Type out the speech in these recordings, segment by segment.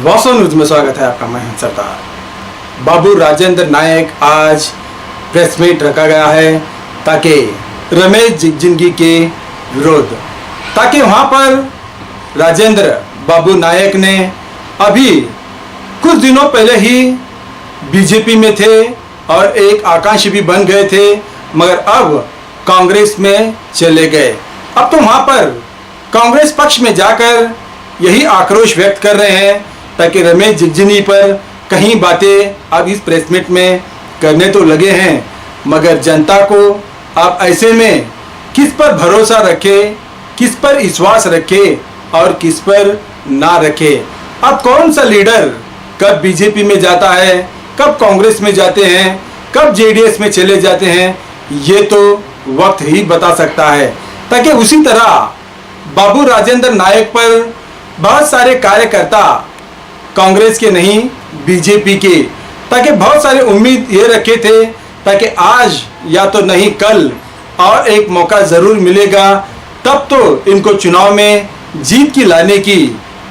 बॉसो news में स्वागत है आपका। मैं हूं सरदार। बाबू राजेंद्र नायक आज प्रेस मीट रखा गया है ताकि रमेश जिगजिंगी के विरोध, ताकि वहां पर राजेंद्र बाबू नायक ने अभी कुछ दिनों पहले ही बीजेपी में थे और एक आकांक्षी भी बन गए थे, मगर अब कांग्रेस में चले गए। अब तो वहां पर कांग्रेस पक्ष में जाकर यही आक्रोश व्यक्त कर रहे हैं ताकि रमेश जिगजिंगी पर कहीं बातें अब इस प्रेस मीट में करने तो लगे हैं, मगर जनता को अब ऐसे में किस पर भरोसा रखे, किस पर विश्वास रखे और किस पर ना रखे। अब कौन सा लीडर कब बीजेपी में जाता है, कब कांग्रेस में जाते हैं, कब जेडीएस में चले जाते हैं, ये तो वक्त ही बता सकता है। ताकि उसी तरह बाबू राजेंद्र नायक पर बहुत सारे कार्यकर्ता कांग्रेस के नहीं बीजेपी के, ताकि बहुत सारे उम्मीद ये रखे थे ताकि आज या तो नहीं कल और एक मौका ज़रूर मिलेगा, तब तो इनको चुनाव में जीत की लाने की।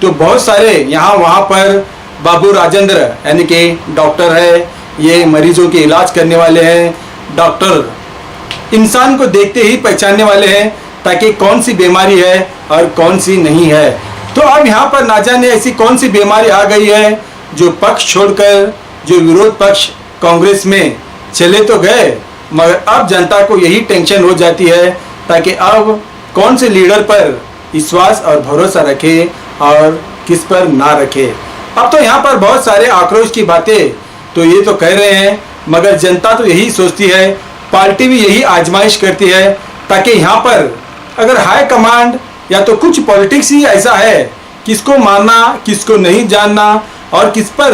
तो बहुत सारे यहाँ वहाँ पर बाबू राजेंद्र यानी कि डॉक्टर है, ये मरीजों के इलाज करने वाले हैं, डॉक्टर इंसान को देखते ही पहचानने वाले हैं ताकि कौन सी बीमारी है और कौन सी नहीं है। तो अब यहाँ पर ना जाने ऐसी कौन सी बीमारी आ गई है जो पक्ष छोड़कर जो विरोध पक्ष कांग्रेस में चले तो गए, मगर अब जनता को यही टेंशन हो जाती है ताकि अब कौन से लीडर पर विश्वास और भरोसा रखे और किस पर ना रखे। अब तो यहाँ पर बहुत सारे आक्रोश की बातें तो ये तो कह रहे हैं, मगर जनता तो यही सोचती है, पार्टी भी यही आजमाइश करती है ताकि यहाँ पर अगर हाई कमांड या तो कुछ पॉलिटिक्स ही ऐसा है, किसको मानना किसको नहीं जानना और किस पर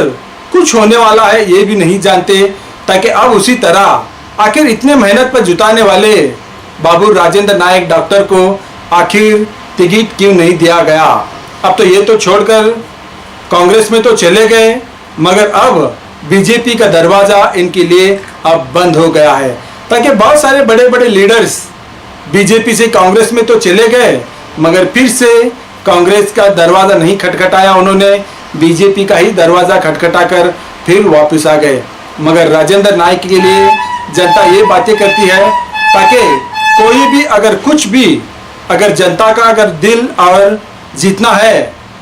कुछ होने वाला है ये भी नहीं जानते, ताकि अब उसी तरह आखिर इतने मेहनत पर जुटाने वाले बाबू राजेंद्र नायक डॉक्टर को आखिर टिकट क्यों नहीं दिया गया। अब तो ये तो छोड़कर कांग्रेस में तो चले गए, मगर अब बीजेपी का दरवाज़ा इनके लिए अब बंद हो गया है। ताकि बहुत सारे बड़े बड़े लीडर्स बीजेपी से कांग्रेस में तो चले गए, मगर फिर से कांग्रेस का दरवाज़ा नहीं खटखटाया उन्होंने, बीजेपी का ही दरवाज़ा खटखटाकर फिर वापस आ गए। मगर राजेंद्र नायक के लिए जनता ये बातें करती है ताकि कोई भी अगर कुछ भी अगर जनता का अगर दिल और जीतना है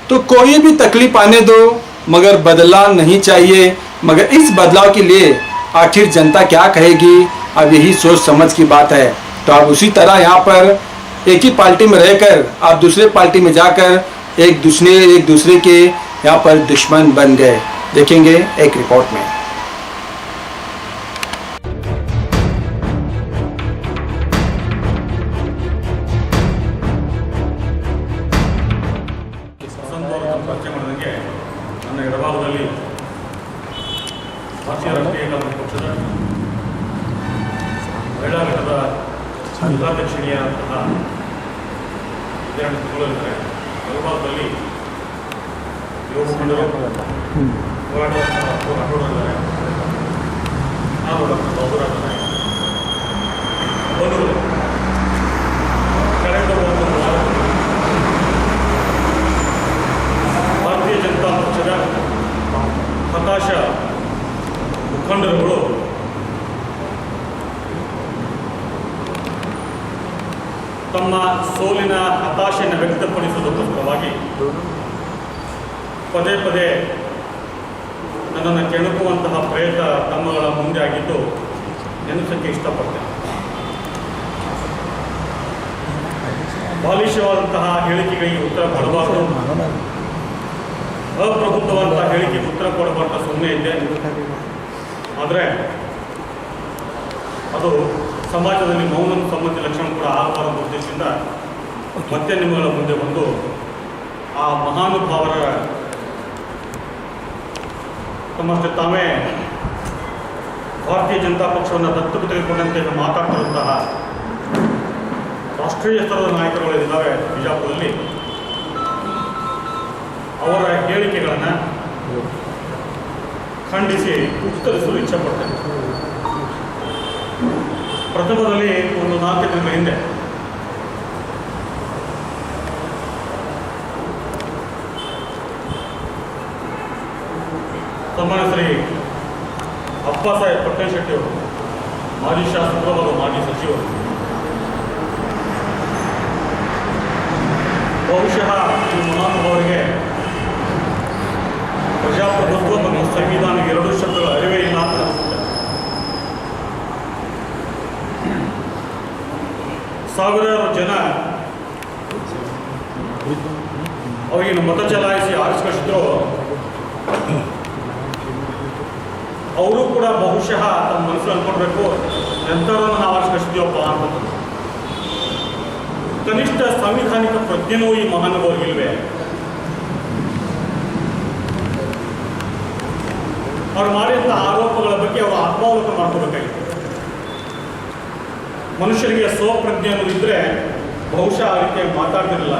तो कोई भी तकलीफ आने दो, मगर बदलाव नहीं चाहिए। मगर इस बदलाव के लिए आखिर जनता क्या कहेगी, अब यही सोच समझ की बात है। तो अब उसी तरह यहाँ पर एक ही पार्टी में रहकर आप दूसरे पार्टी में जाकर एक दूसरे के यहाँ पर दुश्मन बन गए। देखेंगे एक रिपोर्ट में। ಭಾರತೀಯ ರಾಷ್ಟ್ರೀಯ ಕಾಂಗ್ರೆಸ್ ಪಕ್ಷದ ಮಹಿಳಾ ಘಟಕದ ಜಿಲ್ಲಾಧ್ಯಕ್ಷಿಣಿಯಾದಂತಹ ವಿದ್ಯಾರ್ಥಿಗಳಿದ್ದಾರೆ. ಹಲವಾರಲ್ಲಿ ಯುವ ಮುಖಂಡರು ಹೋರಾಟಗಾರರಿದ್ದಾರೆ. ನಾವು ಡಾಕ್ಟರ್ ಬಾಬುರಾಜ ನಾಯಕ್ ಅವರು ಕಳೆದ ಒಂದು ವಾರದಲ್ಲಿ ಭಾರತೀಯ ಜನತಾ ಪಕ್ಷದ ಹತಾಶ ಮುಖಂಡರುಗಳು ತಮ್ಮ ಸೋಲಿನ ಹತಾಶೆಯನ್ನು ವ್ಯಕ್ತಪಡಿಸುವುದಕ್ಕೋಸ್ಕರವಾಗಿ ಪದೇ ಪದೇ ನನ್ನನ್ನು ಕೆಣಕುವಂತಹ ಪ್ರಯತ್ನ ತಮ್ಮಗಳ ಮುಂದೆ ಆಗಿದ್ದು ನೆನಪಿಸಕ್ಕೆ ಇಷ್ಟಪಡ್ತೇನೆ. ಬಾಲಿಶವಾದಂತಹ ಹೇಳಿಕೆಗಳಿಗೆ ಉತ್ತರ ಕೊಡಬಾರದು, ಅಪ್ರಬುದ್ಧವಂತಹ ಹೇಳಿಕೆಗೆ ಉತ್ತರ ಕೊಡಬಾರ್ದು ಸುಮ್ಮನೆ ಇದ್ದೆ. ಆದರೆ ಅದು ಸಮಾಜದಲ್ಲಿ ಮೌನ ಸಂಬಂಧಿ ಲಕ್ಷಣ ಕೂಡ ಆಗಬಾರದ ಉದ್ದೇಶದಿಂದ ಮತ್ತೆ ನಿಮ್ಮಗಳ ಮುಂದೆ ಬಂದು ಆ ಮಹಾನುಭಾವರ ತಮ್ಮಷ್ಟೇ ತಾವೇ ಭಾರತೀಯ ಜನತಾ ಪಕ್ಷವನ್ನು ದತ್ತುಗೆ ತೆಗೆದುಕೊಂಡಂತೆ ಮಾತಾಡ್ತಿರುವಂತಹ ರಾಷ್ಟ್ರೀಯ ಸ್ತರದ ನಾಯಕರುಗಳಿದ್ದಾರೆ ಬಿಜಾಪುರದಲ್ಲಿ, ಅವರ ಹೇಳಿಕೆಗಳನ್ನು ಖಂಡಿಸಿ ಉತ್ತರಿಸಲು ಇಚ್ಛೆಪಡ್ತೇನೆ. ಪ್ರಥಮದಲ್ಲಿ ಒಂದು 4 ದಿನಗಳ ಹಿಂದೆ ಸನ್ಮಾನ್ಯ ಶ್ರೀ ಅಪ್ಪಾಸಾಹೇಬ್ ಪಟ್ಟಣ್ ಶೆಟ್ಟಿ ಅವರು, ಮಾಜಿ ಶಾಸಕರು ಹಾಗೂ ಮಾಜಿ ಸಚಿವರು. ಬಹುಶಃ ಈ ಮಹಾನುಭಾವರಿಗೆ ಪ್ರಜಾಪ್ರಭುತ್ವ ಮತ್ತು ಸಂವಿಧಾನ ಎರಡೂ ಶಬ್ದಗಳ ಅರಿವೇ ಇಲ್ಲ ಅಂತ ಅನಿಸುತ್ತೆ. ಸಾವಿರಾರು ಜನ ಅವರಿಗೆ ಮತ ಚಲಾಯಿಸಿ ಆರಿಸಿದ್ರು. ಅವರು ಕೂಡ ಬಹುಶಃ ತಮ್ಮ ಮನಸ್ಸು ಅನ್ಕೊಡ್ಬೇಕು, ಎಂಥವ್ರನ್ನು ನಾವು ಆರಿಸಿದ್ದೀವಪ್ಪ ಅಂತ. ಕನಿಷ್ಠ ಸಾಂವಿಧಾನಿಕ ಪ್ರಜ್ಞೆನೂ ಈ ಮಹಾನುಭಾವರಿಗಿಲ್ವೇ? ಅವ್ರು ಮಾಡಿದಂಥ ಆರೋಪಗಳ ಬಗ್ಗೆ ಅವರು ಆತ್ಮಾವಲೋಕನ ಮಾಡ್ಕೋಬೇಕಾಗಿತ್ತು. ಮನುಷ್ಯರಿಗೆ ಸ್ವಪ್ರಜ್ಞೆ ಅನ್ನೋದಿದ್ರೆ ಬಹುಶಃ ಆ ರೀತಿಯಾಗಿ ಮಾತಾಡ್ತಿರಲಿಲ್ಲ.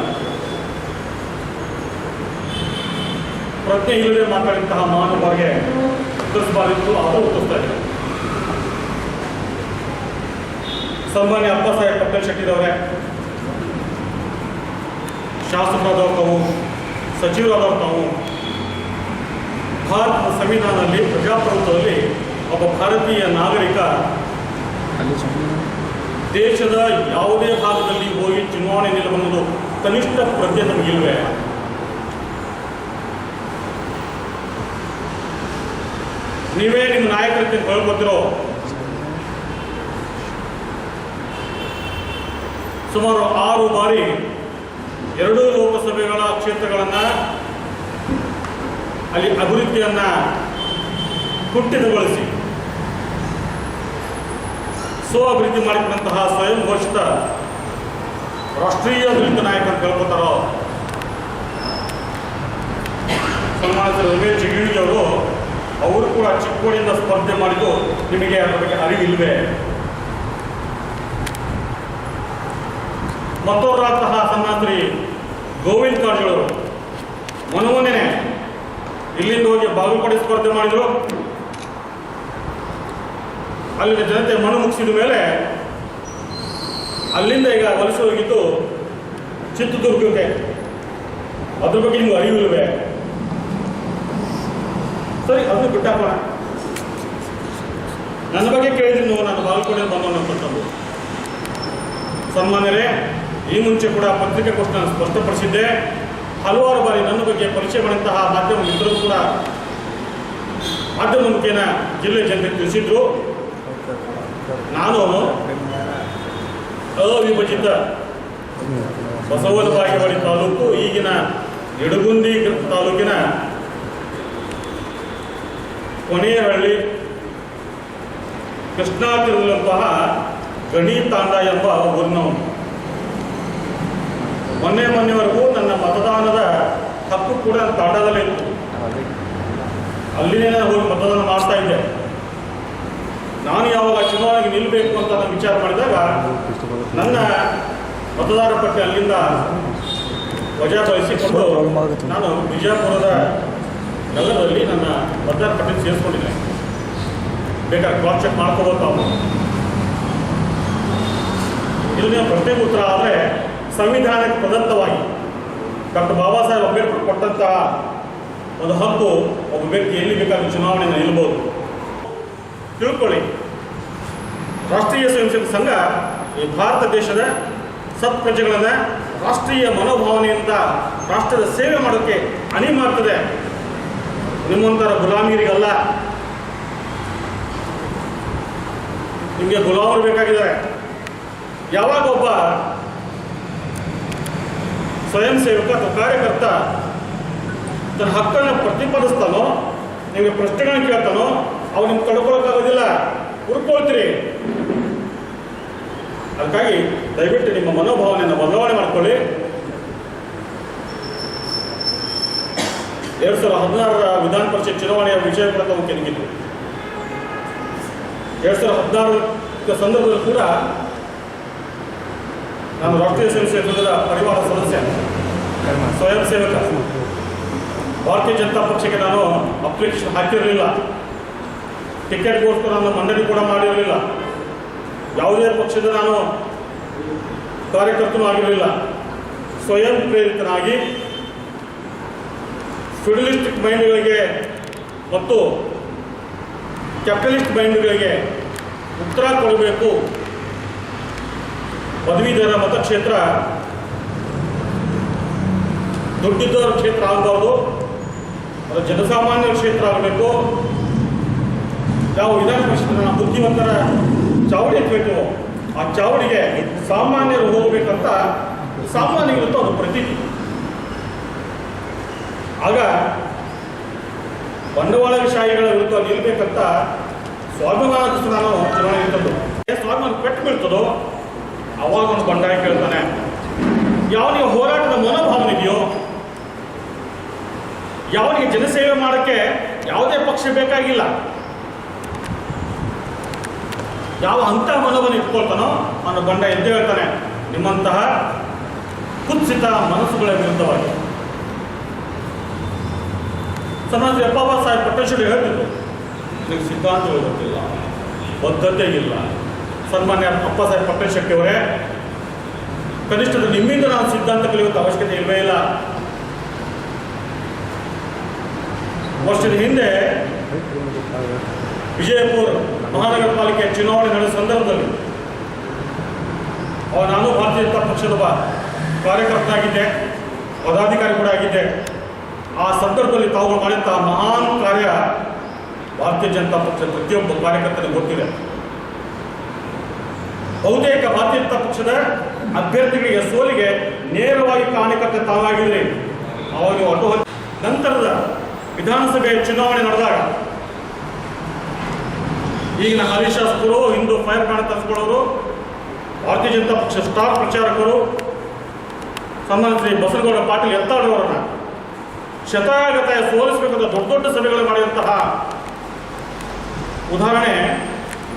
ಪ್ರಜ್ಞೆ ಇಲ್ಲದೆ ಮಾತಾಡಿದಂತಹ ಮಹಾನುಭಾವರಿಗೆ ಉತ್ತರಿಸಬಾರಿತ್ತು, ಅದು ಉತ್ತರಿಸ್ತಾ ಇದೆ. ಸನ್ಮಾನ್ಯ ಅಪ್ಪಾಸಾಹೇಬ್ ಪಟ್ಟಣ್ ಶೆಟ್ಟಿರವರೇ, ಶಾಸಕರಾದವರು ತಾವು, ಸಚಿವರಾದವರು ತಾವು, ಭಾರತದ ಸಂವಿಧಾನದಲ್ಲಿ, ಪ್ರಜಾಪ್ರಭುತ್ವದಲ್ಲಿ ಒಬ್ಬ ಭಾರತೀಯ ನಾಗರಿಕ ದೇಶದ ಯಾವುದೇ ಭಾಗದಲ್ಲಿ ಹೋಗಿ ಚುನಾವಣೆ ನಿಲ್ಲುವುದು ಕನಿಷ್ಠ ಪ್ರಜ್ಞೆ ನಮಗಿಲ್ವೇ? ನೀವೇ ನಿಮ್ಮ ನಾಯಕರಿಗೆ ಹೇಳ್ಕೊತಿರೋ ಸುಮಾರು 6 ಬಾರಿ 2 ಲೋಕಸಭೆಗಳ ಕ್ಷೇತ್ರಗಳನ್ನು ಅಲ್ಲಿ ಅಭಿವೃದ್ಧಿಯನ್ನು ಕುಂಠಿತಗೊಳಿಸಿ ಅಭಿವೃದ್ಧಿ ಮಾಡಿಕೊಂಡಂತಹ ಸ್ವಯಂ ಘೋಷಿತ ರಾಷ್ಟ್ರೀಯ ದಲಿತ ನಾಯಕ ಅಂತ ಹೇಳ್ಕೊತಾರೋ ಸನ್ಮಾನಿತ ರಮೇಶ್ ಜಿಗಣಿ ಅವರು ಕೂಡ ಚಿಕ್ಕೋಡಿಯಿಂದ ಸ್ಪರ್ಧೆ ಮಾಡಿದ್ದು ನಿಮಗೆ ಅದರ ಬಗ್ಗೆ ಅರಿವಿಲ್ವೇ? ಮತ್ತೋರಾದಂತಹ ಸನ್ಮಾತ್ರಿ ಗೋವಿಂದ್ ಕಾರಜೋಳರು ಮೊನ್ನೆ ಇಲ್ಲಿಂದ ಹೋಗಿ ಬಾಗಲಕೋಟೆ ಸ್ಪರ್ಧೆ ಮಾಡಿದ್ರು. ಅಲ್ಲಿನ ಜನತೆ ಮಣ್ಣು ಮುಗಿಸಿದ ಮೇಲೆ ಅಲ್ಲಿಂದ ಈಗ ವಲಸೆ ಹೋಗಿದ್ದು ಚಿತ್ರದುರ್ಗಕ್ಕೆ. ಅದ್ರ ಬಗ್ಗೆ ನಿಮ್ಗೆ ಅರಿವಿಲ್ವೇ? ಸರಿ, ಅದನ್ನು ಬಿಟ್ಟಾಕೋಣ. ನನ್ನ ಬಗ್ಗೆ ಕೇಳಿದ್ರು ನೀವು, ನಾನು ಬಾಗಲಕೋಟೆ ಬಂದವನಂತಂದು. ಸನ್ಮಾನ್ಯರೇ, ಈ ಮುಂಚೆ ಕೂಡ ಪತ್ರಿಕಾಗೋಷ್ಠಿ ನಾನು ಸ್ಪಷ್ಟಪಡಿಸಿದ್ದೆ. ಹಲವಾರು ಬಾರಿ ನನ್ನ ಬಗ್ಗೆ ಪರಿಚಯ ಮಾಡಿದಂತಹ ಮಾಧ್ಯಮ ಮಿತ್ರರು ಕೂಡ ಮಾಧ್ಯಮ ಮುಖೇನ ಜಿಲ್ಲೆ ಜನತೆಗೆ ತಿಳಿಸಿದ್ರು. ನಾನು ಅವಿಭಜಿತ ಬಸವನ ಬಾಗೇವಾಡಿ ತಾಲೂಕು, ಈಗಿನ ಯಡಗುಂದಿ ತಾಲೂಕಿನ ಕೊನೆಯಹಳ್ಳಿ ಕೃಷ್ಣಾ ತೀರದಲ್ಲಿರುವಂತಹ ಗಣಿ ತಾಂಡ ಎಂಬ ಊರಿನವನು. ಮೊನ್ನೆವರೆಗೂ ನನ್ನ ಮತದಾನದ ಹಕ್ಕು ಕೂಡ ತಾಂಡದಲ್ಲೇ ಇತ್ತು. ಅಲ್ಲಿನೇ ಹೋಗಿ ಮತದಾನ ಮಾಡ್ತಾ ಇದ್ದೆ. ನಾನು ಯಾವಾಗ ಚುನಾವಣೆಗೆ ನಿಲ್ಲಬೇಕು ಅಂತ ನಾನು ವಿಚಾರ ಮಾಡಿದಾಗ ನನ್ನ ಮತದಾರ ಪಟ್ಟಿ ಅಲ್ಲಿಂದ ವಜಾಗೊಳಿಸಿಕೊಂಡು ನಾನು ಬಿಜಾಪುರದ ನಗರದಲ್ಲಿ ನನ್ನ ಮತದಾರ ಪಟ್ಟಿ ಸೇರಿಸ್ಕೊಂಡಿದ್ದೆ. ಬೇಕಾದ್ರೆ ಕ್ರಾಸ್ ಚೆಕ್ ಮಾಡ್ಕೋಬೇಕು. ಅವರು ಇದನ್ನ ಪ್ರಶ್ನೆಗೆ ಉತ್ತರ ಆದರೆ ಸಂವಿಧಾನಕ್ಕೆ ಪ್ರದತ್ತವಾಗಿ ಡಾಕ್ಟರ್ ಬಾಬಾ ಸಾಹೇಬ್ ಅಂಬೇಡ್ಕರ್ ಕೊಟ್ಟಂತಹ ಒಂದು ಹಕ್ಕು ಒಬ್ಬ ವ್ಯಕ್ತಿ ಎಲ್ಲಿ ಬೇಕಾದ್ರೂ ಚುನಾವಣೆಯನ್ನು ನಿಲ್ಲಬಹುದು. ತಿಳ್ಕೊಳ್ಳಿ, ರಾಷ್ಟ್ರೀಯ ಸ್ವಯಂ ಸೇವಕ ಸಂಘ ಈ ಭಾರತ ದೇಶದ ಸತ್ಪ್ರಜೆಗಳನ್ನು ರಾಷ್ಟ್ರೀಯ ಮನೋಭಾವನೆಯಿಂದ ರಾಷ್ಟ್ರದ ಸೇವೆ ಮಾಡೋಕ್ಕೆ ಅಣಿ ಮಾಡ್ತದೆ. ನಿಮ್ಮಂಥರ ಗುಲಾಮಗಿರಿಗಲ್ಲ. ನಿಮಗೆ ಗುಲಾಮರು ಬೇಕಾಗಿದ್ದಾರೆ. ಯಾವಾಗ ಒಬ್ಬ ಸ್ವಯಂ ಸೇವಕ ಅಥವಾ ಕಾರ್ಯಕರ್ತ ತನ್ನ ಹಕ್ಕನ್ನು ಪ್ರತಿಪಾದಿಸ್ತಾನೋ, ನಿಮಗೆ ಪ್ರಶ್ನೆಗಳನ್ನು ಕೇಳ್ತಾನೋ, ಅವ್ರು ನಿಮ್ಗೆ ತಡ್ಕೊಳಕ್ಕಾಗೋದಿಲ್ಲ, ಹುಡ್ಕೊಳ್ತೀರಿ. ಅದಕ್ಕಾಗಿ ದಯವಿಟ್ಟು ನಿಮ್ಮ ಮನೋಭಾವನೆಯನ್ನು ಬದಲಾವಣೆ ಮಾಡ್ಕೊಳ್ಳಿ. 2016ರ ವಿಧಾನ ಪರಿಷತ್ ಚುನಾವಣೆಯ ವಿಷಯ ಕೂಡ ತಾವು ಕೆಣಗಿತ್ತು. 2016 ಸಂದರ್ಭದಲ್ಲಿ ಕೂಡ ನಾನು ರಾಷ್ಟ್ರೀಯ ಸ್ವಯಂ ಸೇವಕರ ಪರಿವಾರ ಸದಸ್ಯ, ಸ್ವಯಂ ಸೇವಕ. ಭಾರತೀಯ ಜನತಾ ಪಕ್ಷಕ್ಕೆ ನಾನು ಅಪ್ಲಿಕೇಶನ್ ಹಾಕಿರಲಿಲ್ಲ. ಟಿಕೆಟ್ಗೋಸ್ಕರ ನಾನು ಮಂಡನೆ ಕೂಡ ಮಾಡಿರಲಿಲ್ಲ. ಯಾವುದೇ ಪಕ್ಷದ ನಾನು ಕಾರ್ಯಕರ್ತನೂ ಆಗಿರಲಿಲ್ಲ. ಸ್ವಯಂ ಪ್ರೇರಿತನಾಗಿ ಫೆಡರಲಿಸ್ಟಿಕ್ ಮೈಂಡ್ಗಳಿಗೆ ಮತ್ತು ಕ್ಯಾಪಿಟಲಿಸ್ಟ್ ಮೈಂಡ್ಗಳಿಗೆ ಉತ್ತರ ಕೊಡಬೇಕು. ಪದವೀಧರ ಮತಕ್ಷೇತ್ರ ದುಡ್ಡಿದ್ದವರ ಕ್ಷೇತ್ರ ಆಗಬಾರ್ದು, ಅದು ಜನಸಾಮಾನ್ಯರ ಕ್ಷೇತ್ರ ಆಗಬೇಕು. ನಾವು ವಿಧಾನ ಪರಿಷತ್ತಿನ ಬುದ್ಧಿವಂತರ ಚಾವಡಿ ಎತ್ತಬೇಕು, ಆ ಚಾವಡಿಗೆ ಸಾಮಾನ್ಯರು ಹೋಗಬೇಕಂತ ಸಾಮಾನ್ಯರಿಗೂ ಅದು ಪ್ರತೀತಿ. ಆಗ ಬಂಡವಾಳಶಾಹಿಗಳ ವಿರುದ್ಧ ನಿಲ್ಲಬೇಕಂತ ಸ್ವಾಭಿಮಾನದಷ್ಟು ನಾನು ಚುನಾವಣೆ ನಿಂತದ್ದು. ಸ್ವಾಭಿಮಾನ ಪೆಟ್ಟು ಬೀಳ್ತದೋ ಅವಾಗ ಒಂದು ಬಂಡಾಯ ಕೇಳ್ತಾನೆ. ಯಾವನಿಗೆ ಹೋರಾಟದ ಮನೋಭಾವನೆ ಇದೆಯೋ, ಯಾವನಿಗೆ ಜನಸೇವೆ ಮಾಡೋಕ್ಕೆ ಯಾವುದೇ ಪಕ್ಷ ಬೇಕಾಗಿಲ್ಲ, ಯಾವ ಹಂತ ಮನೋಭಾವನೆ ಇಟ್ಕೊಳ್ತಾನೋ ಅವನ ಬಂಡ ಎದ್ದೇ ಹೇಳ್ತಾನೆ ನಿಮ್ಮಂತಹ ಕುತ್ಸಿತ ಮನಸ್ಸುಗಳ ವಿರುದ್ಧವಾಗಿ. ಸನ್ಮಾನ್ಯ ಬಾಬಾ ಸಾಹೇಬ್ ಪಟ್ಟೇಶ್ವರಿ ಹೇಳ್ತಿದ್ರು, ನಿಮಗೆ ಸಿದ್ಧಾಂತಗಳು ಗೊತ್ತಿಲ್ಲ, ಬದ್ಧತೆ ಇಲ್ಲ. ಸನ್ಮಾನ್ಯ ಅಪ್ಪ ಸಾಹೇಬ್ ಪಟ್ಟೇಲ್ ಶೆಟ್ಟಿ ಅವರೇ, ಕನಿಷ್ಠದ ನಿಮ್ಮಿಂದ ನಾನು ಸಿದ್ಧಾಂತ ಕಲಿಯುವಂಥ ಅವಶ್ಯಕತೆ ಇಲ್ಲವೇ ಇಲ್ಲ. ವರ್ಷದ ಹಿಂದೆ ವಿಜಯಪುರ ಮಹಾನಗರ ಪಾಲಿಕೆ ಚುನಾವಣೆ ನಡೆದ ಸಂದರ್ಭದಲ್ಲಿ ನಾನು ಭಾರತೀಯ ಜನತಾ ಪಕ್ಷದ ಕಾರ್ಯಕರ್ತ ಆಗಿದ್ದೆ, ಪದಾಧಿಕಾರಿ ಕೂಡ ಆಗಿದ್ದೆ. ಆ ಸಂದರ್ಭದಲ್ಲಿ ತಾವು ಮಾಡಿದಂತಹ ಮಹಾನ್ ಕಾರ್ಯ ಭಾರತೀಯ ಜನತಾ ಪಕ್ಷದ ಪ್ರತಿಯೊಬ್ಬ ಕಾರ್ಯಕರ್ತನಿಗೆ ಗೊತ್ತಿದೆ. ಬಹುತೇಕ ಭಾರತೀಯ ಜನತಾ ಪಕ್ಷದ ಅಭ್ಯರ್ಥಿಗಳಿಗೆ ಸೋಲಿಗೆ ನೇರವಾಗಿ ಕಾರಣಕರ್ತ ತಾವಾಗಿದ್ರಿ. ಅವಾಗ ಆಟೋ ನಂತರದ ವಿಧಾನಸಭೆ ಚುನಾವಣೆ ನಡೆದಾಗ ಈಗಿನ ಹಾಲಿ ಶಾಸಕರು, ಹಿಂದೂ ಫೈರ್ ಬ್ರಾಂಡ್ ತರಿಸ್ಕೊಳ್ಳೋರು, ಭಾರತೀಯ ಜನತಾ ಪಕ್ಷ ಸ್ಟಾರ್ ಪ್ರಚಾರಕರು ಸನ್ಮಾನ್ಯ ಶ್ರೀ ಬಸನಗೌಡ ಪಾಟೀಲ್ ಯತ್ನಾಳ್ ಶತಾಗತಾಯ ಸೋಲಿಸಬೇಕಂತ ದೊಡ್ಡ ದೊಡ್ಡ ಸಭೆಗಳು ಮಾಡಿದಂತಹ ಉದಾಹರಣೆ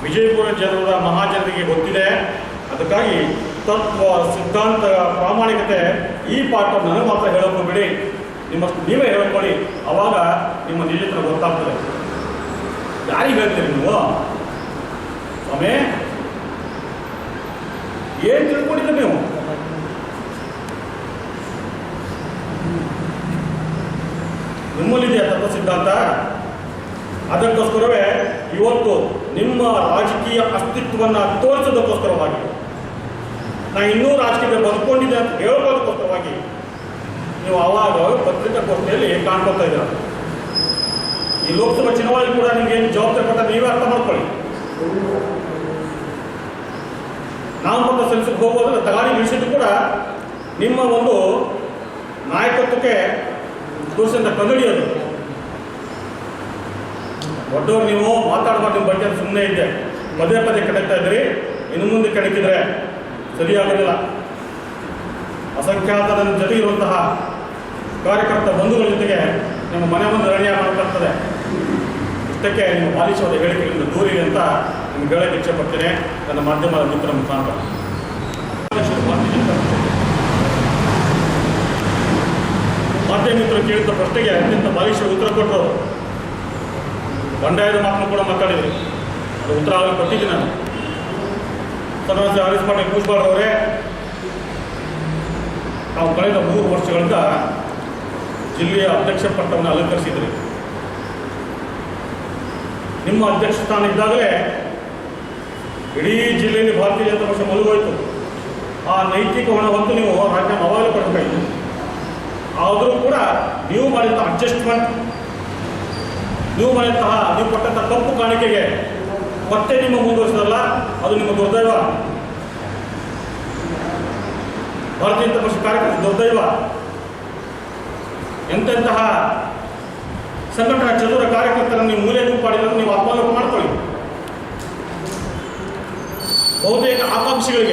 ವಿಜಯಪುರ ಜನರ ಮಹಾಜನರಿಗೆ ಗೊತ್ತಿದೆ. ಅದಕ್ಕಾಗಿ ತತ್ವ, ಸಿದ್ಧಾಂತ, ಪ್ರಾಮಾಣಿಕತೆ ಈ ಪಾಠ ನನಗೆ ಮಾತ್ರ ಹೇಳೋಕೆ ಬಿಡಿ, ನೀವೇ ಹೇಳ್ಕೊಳ್ಳಿ, ಅವಾಗ ನಿಮ್ಮ ನಿಜತನ ಗೊತ್ತಾಗ್ತದೆ. ಯಾರಿಗೆ ಹೇಳ್ತೀರಿ ನೀವು? ಸ್ವಾಮಿ ಏನು ತಿಳ್ಕೊಂಡಿದ್ದೀರಿ ನೀವು? ನಿಮ್ಮಲ್ಲಿದೆಯಾ ತತ್ವ ಸಿದ್ಧಾಂತ? ಅದಕ್ಕೋಸ್ಕರವೇ ಇವತ್ತು ನಿಮ್ಮ ರಾಜಕೀಯ ಅಸ್ತಿತ್ವವನ್ನು ತೋರಿಸೋದಕ್ಕೋಸ್ಕರವಾಗಿ, ನಾನು ಇನ್ನೂ ರಾಜಕೀಯದಲ್ಲಿ ಬದುಕೊಂಡಿದ್ದೆ ಅಂತ ಹೇಳೋದಕ್ಕೋಸ್ಕರವಾಗಿ ನೀವು ಆವಾಗ ಪತ್ರಿಕಾಗೋಷ್ಠಿಯಲ್ಲಿ ಕಾಣ್ಕೊಳ್ತಾ ಇದ್ದೀರ. ಈ ಲೋಕಸಭಾ ಚುನಾವಣೆ ಕೂಡ ನಿಮ್ಗೆ ಏನು ಜವಾಬ್ದಾರಿ ಕೊಟ್ಟ ನೀವೇ ಅರ್ಥ ಮಾಡ್ಕೊಳ್ಳಿ. ನಾಮಪತ್ರ ಸಲ್ಲಿಸಕ್ಕೆ ಹೋಗೋದ್ರೆ ತಗಾಡಿ ನಿಲ್ಲಿಸಿದ್ದು ಕೂಡ ನಿಮ್ಮ ಒಂದು ನಾಯಕತ್ವಕ್ಕೆ ತೋರಿಸಿದ ಕನ್ನಡಿ ಅದು. ದೊಡ್ಡವರು ನೀವು ಮಾತಾಡಬಾರ್ದು, ನಿಮ್ಮ ಬಗ್ಗೆ ಸುಮ್ಮನೆ ಇದ್ದೆ, ಪದೇ ಪದೇ ಕೆಣಕ್ತಾ ಇದ್ರಿ. ಇನ್ನು ಮುಂದೆ ಕೆಣಕಿದ್ರೆ ಸರಿಯಾಗೋದಿಲ್ಲ. ಅಸಂಖ್ಯಾತ ನನ್ನ ಜೊತೆ ಇರುವಂತಹ ಕಾರ್ಯಕರ್ತ ಬಂಧುಗಳ ಜೊತೆಗೆ ನಿಮ್ಮ ಮನೆ ಮುಂದೆ ರಣೀಯ ಮಾಡಬೇಕಾಗ್ತದೆ. ಇಷ್ಟಕ್ಕೆ ನಿಮ್ಮ ಬಾಲಿಶವಾದ ಹೇಳಿಕೆಗಳಿಂದ ದೂರಿದೆ ಅಂತ ನಿಮ್ಗೆ ಹೇಳಕ್ಕೆ ಇಚ್ಛೆ ಪಡ್ತೇನೆ ನನ್ನ ಮಾಧ್ಯಮದ ಮಿತ್ರ ಮುಖಾಂತರ. ಮಾಧ್ಯಮ ಮಿತ್ರರು ಕೇಳಿದ ಪ್ರಶ್ನೆಗೆ ಅತ್ಯಂತ ಬಾಲಿಶ ಉತ್ತರ ಕೊಟ್ಟರು. ಬಂಡಾಯದ ಮಾತನ್ನು ಕೂಡ ಮಾತಾಡಿದ್ರು, ಅದು ಉತ್ತರ ಆಗಲು ಕೊಟ್ಟಿದ್ದೀನಿ ನಾನು. ಸನ್ಮಾನ್ಯ ಹರೀಶ್ ಪಾಟೀಲ್ ಕೂಸ್ಬಾರ್ಡ್ ಅವರೇ, ನಾವು ಕಳೆದ 3 ವರ್ಷಗಳಿಂದ ಜಿಲ್ಲೆಯ ಅಧ್ಯಕ್ಷ ಪಟ್ಟವನ್ನು ಅಲಂಕರಿಸಿದ್ರಿ. ನಿಮ್ಮ ಅಧ್ಯಕ್ಷ ಸ್ಥಾನ ಇದ್ದಾಗಲೇ ಇಡೀ ಜಿಲ್ಲೆಯಲ್ಲಿ ಭಾರತೀಯ ಜನತಾ ಪಕ್ಷ ಮುಳುಗೋಯ್ತು. ಆ ನೈತಿಕ ಹೊಣ ಹೊತ್ತು ನೀವು ರಾಜೀನಾಮೆ ಅವಾಗಲೇ ಕೊಡಬೇಕಾಯಿತು. ಆದರೂ ಕೂಡ ನೀವು ಮಾಡಿದಂಥ ಅಡ್ಜಸ್ಟ್ಮೆಂಟ್, ನೀವು ಕೊಟ್ಟಂಥ ತಪ್ಪು ಕಾಣಿಕೆಗೆ ಮತ್ತೆ ನಿಮ್ಮ ಮುಂದುವರಿಸೋದಲ್ಲ, ಅದು ನಿಮ್ಮ ದುರ್ದೈವ. ಭಾರತೀಯ ಜನತಾ ಪಕ್ಷ ಕಾರ್ಯಕರ್ತ ದುರ್ದೈವ. ಎಂತೆಂತಹ ಸಂಘಟನಾ ಚತುರ ಕಾರ್ಯಕರ್ತರನ್ನು ನೀವು ಮೂಲೆ ಗುಂಪಾಡಿದ್ರೆ ನೀವು ಆತ್ಮಾಲೋಕ ಮಾಡ್ಕೊಳ್ಳಿ. ಬಹುತೇಕ ಆಕಾಂಕ್ಷಿಗಳಿಗೆ